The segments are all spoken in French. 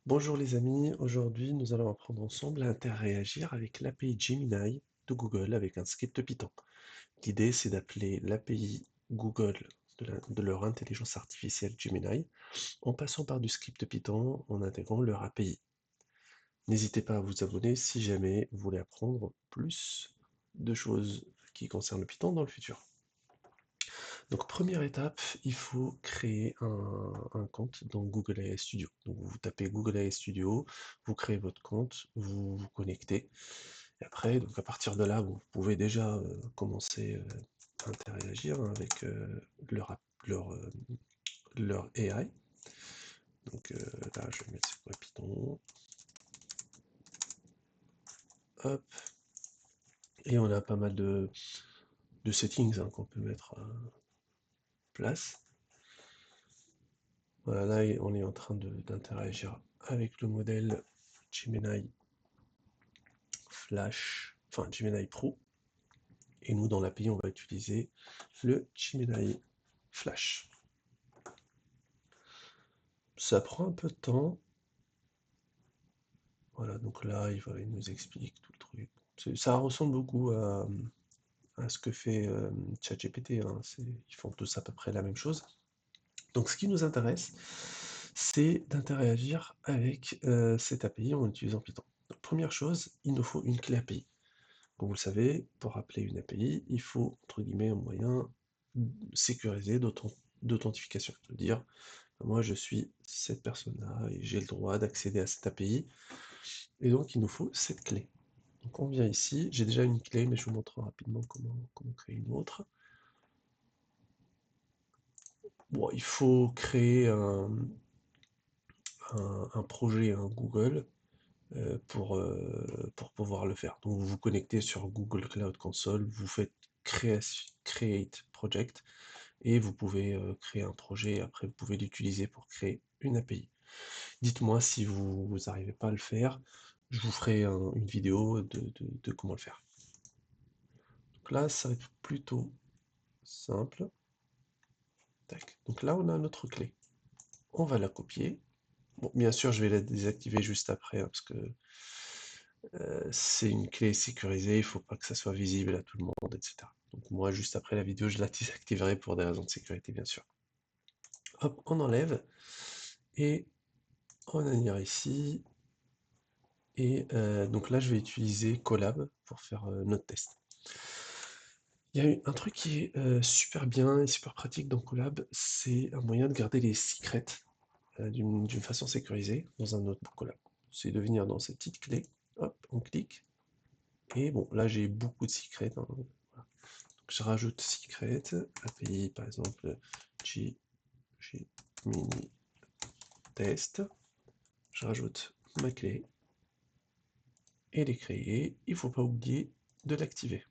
Bonjour les amis, aujourd'hui nous allons apprendre ensemble à interagir avec l'API Gemini de Google avec un script Python. L'idée c'est d'appeler l'API Google de leur intelligence artificielle Gemini en passant par du script Python en intégrant leur API. N'hésitez pas à vous abonner si jamais vous voulez apprendre plus de choses qui concernent le Python dans le futur. Donc première étape, il faut créer un compte dans Google AI Studio. Donc vous tapez Google AI Studio, vous créez votre compte, vous vous connectez. Et après, donc à partir de là, vous pouvez déjà commencer à interagir avec leur AI. Donc là, je vais mettre sur Python. Hop. Et on a pas mal de settings qu'on peut mettre en place. Voilà, là, on est en train d'interagir avec le modèle Gemini Flash, enfin Gemini Pro. Et nous, dans l'API, on va utiliser le Gemini Flash. Ça prend un peu de temps. Voilà, donc là, il nous explique tout le truc. Ça ressemble beaucoup à ce que fait ChatGPT, hein. Ils font tous à peu près la même chose. Donc ce qui nous intéresse, c'est d'interagir avec cette API en utilisant Python. Donc, première chose, il nous faut une clé API. Comme vous le savez, pour appeler une API, il faut, entre guillemets, un moyen sécurisé d'authentification. De dire, moi je suis cette personne-là et j'ai le droit d'accéder à cette API. Et donc il nous faut cette clé. Donc on vient ici, j'ai déjà une clé, mais je vous montre rapidement comment créer une autre. Bon, il faut créer un projet, un Google, pour pouvoir le faire. Donc vous vous connectez sur Google Cloud Console, vous faites Create Project, et vous pouvez créer un projet, et après vous pouvez l'utiliser pour créer une API. Dites-moi si vous n'arrivez pas à le faire, je vous ferai une vidéo de comment le faire. Donc là, ça va être plutôt simple. Tac. Donc là, on a notre clé. On va la copier. Bon, bien sûr, je vais la désactiver juste après, hein, parce que c'est une clé sécurisée, il ne faut pas que ça soit visible à tout le monde, etc. Donc moi, juste après la vidéo, je la désactiverai pour des raisons de sécurité, bien sûr. Hop, on enlève, et on va venir ici, et donc là, je vais utiliser Colab pour faire notre test. Il y a un truc qui est super bien et super pratique dans Colab, c'est un moyen de garder les secrets d'une façon sécurisée dans un notebook Colab. C'est de venir dans cette petite clé, hop, on clique, et bon, là j'ai beaucoup de secrets, hein, voilà. Donc, je rajoute secret, API par exemple, Gemini test, je rajoute ma clé, et elle est créée, il ne faut pas oublier de l'activer.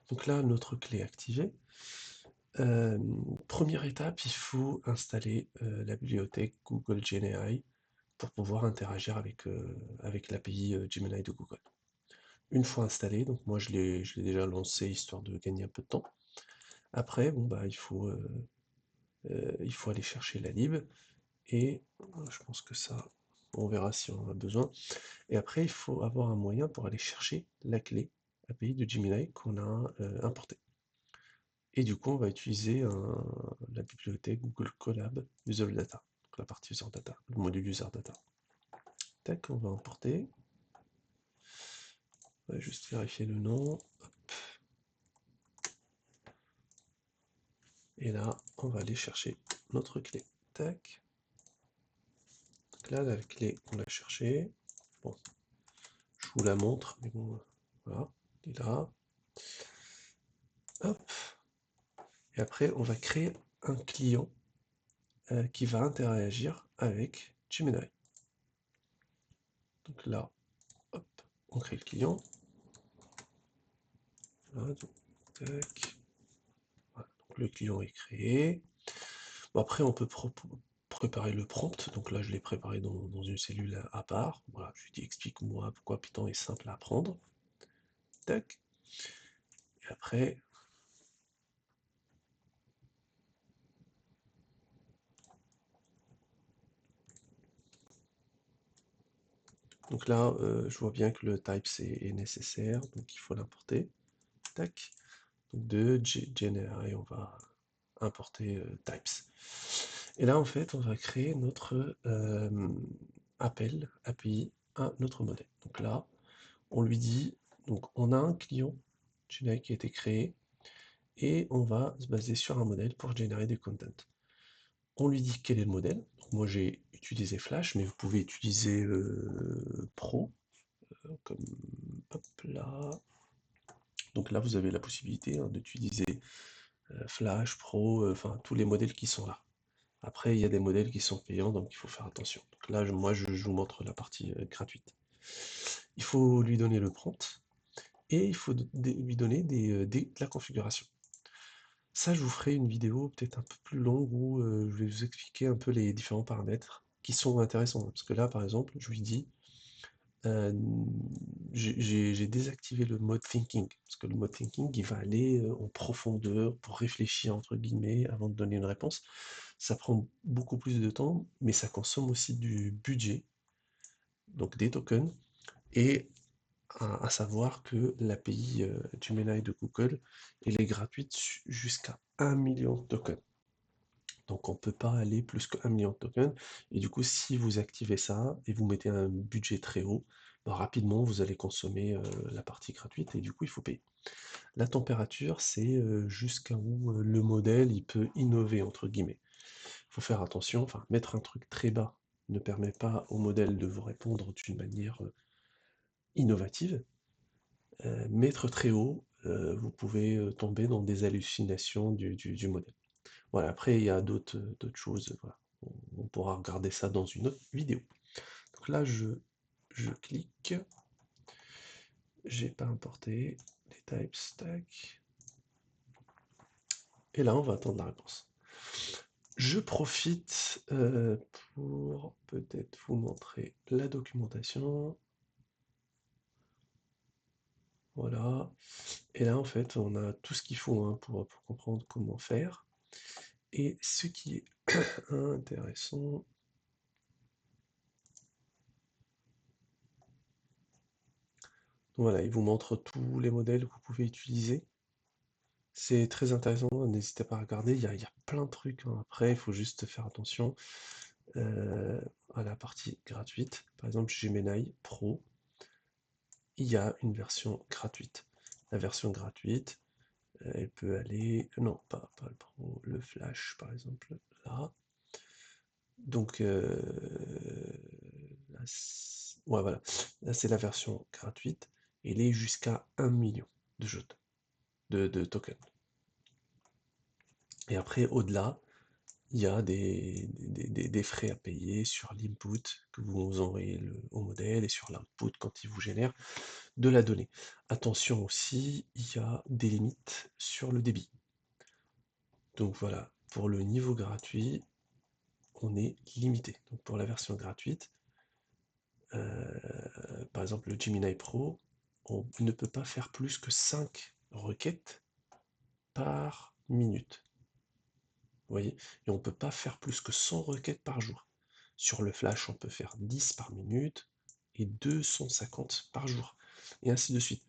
Donc là, notre clé est activée. Première étape, il faut installer la bibliothèque Google GenAI pour pouvoir interagir avec l'API Gemini de Google. Une fois installé, donc moi je l'ai déjà lancé histoire de gagner un peu de temps. Après, bon bah il faut aller chercher la lib, et je pense que ça, on verra si on en a besoin. Et après, il faut avoir un moyen pour aller chercher la clé API de Gemini qu'on a importée. Et du coup, on va utiliser la bibliothèque Google Colab User Data, donc la partie User Data, le module User Data. Tac, on va importer. On va juste vérifier le nom. Hop. Et là, on va aller chercher notre clé. Tac. Donc là, la clé, on l'a cherchée. Bon, je vous la montre, mais bon, voilà, elle est là. Hop. Et après, on va créer un client qui va interagir avec Gemini. Donc là, hop, on crée le client. Voilà, donc, tac. Voilà, donc le client est créé. Bon, après, on peut préparer le prompt. Donc là, je l'ai préparé dans une cellule à part. Voilà, je lui dis explique-moi pourquoi Python est simple à apprendre. Tac. Et après, Donc là, je vois bien que le types est nécessaire, donc il faut l'importer. Tac. Donc de generate, on va importer types. Et là, en fait, on va créer notre appel API à notre modèle. Donc là, on lui dit, donc on a un client Gmail qui a été créé et on va se baser sur un modèle pour générer des contents. On lui dit quel est le modèle. Donc moi j'ai utilisé Flash, mais vous pouvez utiliser Pro, comme hop là. Donc là vous avez la possibilité d'utiliser Flash, Pro, enfin tous les modèles qui sont là. Après il y a des modèles qui sont payants, donc il faut faire attention. Donc là moi je vous montre la partie gratuite. Il faut lui donner le prompt et il faut lui donner de la configuration. Ça, je vous ferai une vidéo peut-être un peu plus longue où je vais vous expliquer un peu les différents paramètres qui sont intéressants. Parce que là, par exemple, je lui dis, euh, j'ai désactivé le mode thinking. Parce que le mode thinking, il va aller en profondeur pour réfléchir, entre guillemets, avant de donner une réponse. Ça prend beaucoup plus de temps, mais ça consomme aussi du budget, donc des tokens. Et à savoir que l'API Gemini de Google, elle est gratuite jusqu'à 1 million de tokens. Donc on ne peut pas aller plus qu'1 million de tokens. Et du coup, si vous activez ça et vous mettez un budget très haut, bah, rapidement vous allez consommer la partie gratuite et du coup il faut payer. La température, c'est jusqu'à où le modèle il peut innover entre guillemets. Il faut faire attention, enfin mettre un truc très bas ne permet pas au modèle de vous répondre d'une manière innovative. Mettre très haut, vous pouvez tomber dans des hallucinations du modèle. Voilà, après, il y a d'autres choses. Voilà. On pourra regarder ça dans une autre vidéo. Donc là, je clique. J'ai pas importé les types stack. Et là, on va attendre la réponse. Je profite pour peut-être vous montrer la documentation. Voilà. Et là, en fait, on a tout ce qu'il faut pour comprendre comment faire. Et ce qui est intéressant, voilà, il vous montre tous les modèles que vous pouvez utiliser. C'est très intéressant, n'hésitez pas à regarder, il y a plein de trucs, hein. Après, il faut juste faire attention à la partie gratuite. Par exemple, Gemini Pro, il y a une version gratuite. La version gratuite, elle peut aller... Non, pas le Pro, le Flash, par exemple, là. Donc, là, ouais, voilà. Là, c'est la version gratuite. Elle est jusqu'à 1 million de jeux, de tokens. Et après, au-delà, il y a des frais à payer sur l'input que vous envoyez au modèle et sur l'output quand il vous génère de la donnée. Attention aussi, il y a des limites sur le débit. Donc voilà, pour le niveau gratuit, on est limité. Donc pour la version gratuite, par exemple le Gemini Pro, on ne peut pas faire plus que 5 requêtes par minute. Vous voyez? Et on ne peut pas faire plus que 100 requêtes par jour. Sur le Flash, on peut faire 10 par minute et 250 par jour. Et ainsi de suite.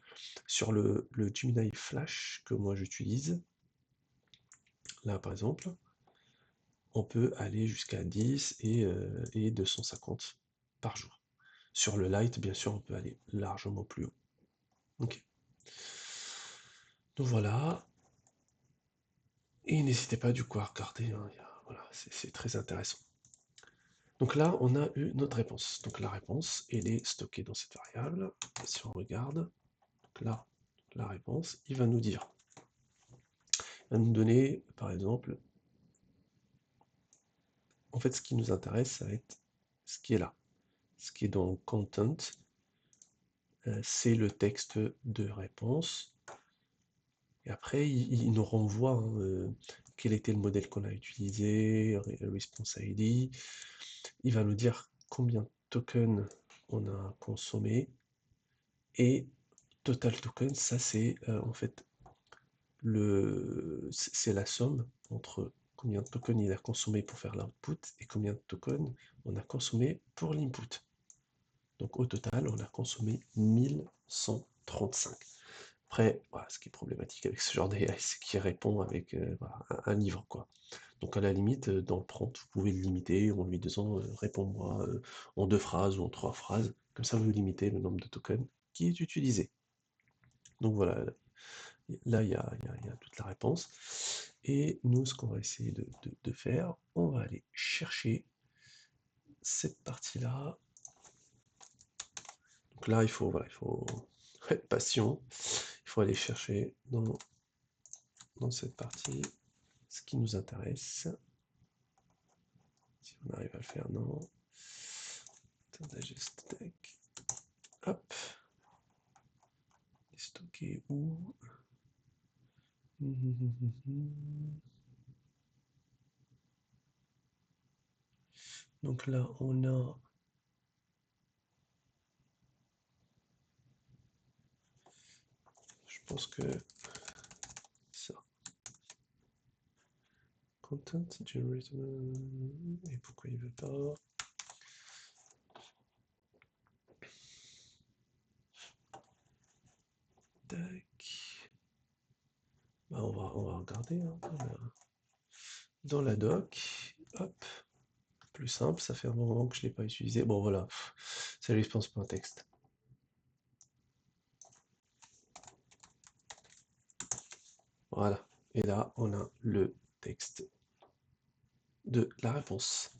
Sur le Gemini Flash que moi j'utilise, là par exemple, on peut aller jusqu'à 10 et 250 par jour. Sur le Lite, bien sûr, on peut aller largement plus haut. Ok. Donc voilà. Et n'hésitez pas du coup à regarder, hein, voilà, c'est très intéressant. Donc là, on a eu notre réponse. Donc la réponse, elle est stockée dans cette variable. Si on regarde, donc là, la réponse, il va nous dire, il va nous donner, par exemple, en fait, ce qui nous intéresse, ça va être ce qui est là. Ce qui est dans content, c'est le texte de réponse. Et après, il nous renvoie quel était le modèle qu'on a utilisé, response ID. Il va nous dire combien de tokens on a consommé. Et total token, ça c'est en fait c'est la somme entre combien de tokens il a consommé pour faire l'output et combien de tokens on a consommé pour l'input. Donc au total, on a consommé 1135. Après, voilà, ce qui est problématique avec ce genre d'AI, c'est qu'il répond avec voilà, un livre, quoi. Donc à la limite, dans le prompt, vous pouvez le limiter en lui disant réponds-moi en 2 phrases ou en 3 phrases. Comme ça, vous limitez le nombre de tokens qui est utilisé. Donc voilà, là, il y a toute la réponse. Et nous, ce qu'on va essayer de faire, on va aller chercher cette partie-là. Donc là, voilà, il faut être patient. Il faut aller chercher dans cette partie ce qui nous intéresse. Si on arrive à le faire, non. Attendez, juste tac. Hop. Stocké où? Donc là, on a je pense que ça. Content generator. Et pourquoi il veut pas? Tac. Bah, on va regarder hein, dans la doc. Hop. Plus simple, ça fait un moment que je ne l'ai pas utilisé. Bon voilà, c'est la response.txt. Voilà. Et là, on a le texte de la réponse.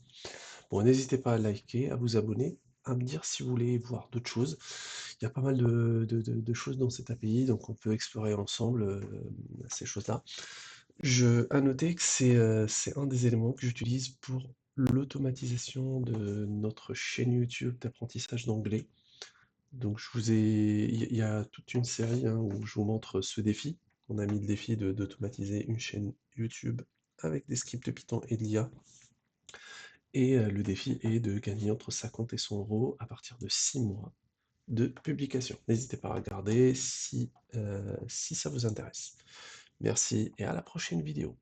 Bon, n'hésitez pas à liker, à vous abonner, à me dire si vous voulez voir d'autres choses. Il y a pas mal de choses dans cette API, donc on peut explorer ensemble ces choses-là. À noter que c'est un des éléments que j'utilise pour l'automatisation de notre chaîne YouTube d'apprentissage d'anglais. Donc il y a toute une série hein, où je vous montre ce défi. On a mis le défi d'automatiser une chaîne YouTube avec des scripts Python et de l'IA. Et le défi est de gagner entre 50 et 100 euros à partir de 6 mois de publication. N'hésitez pas à regarder si ça vous intéresse. Merci et à la prochaine vidéo.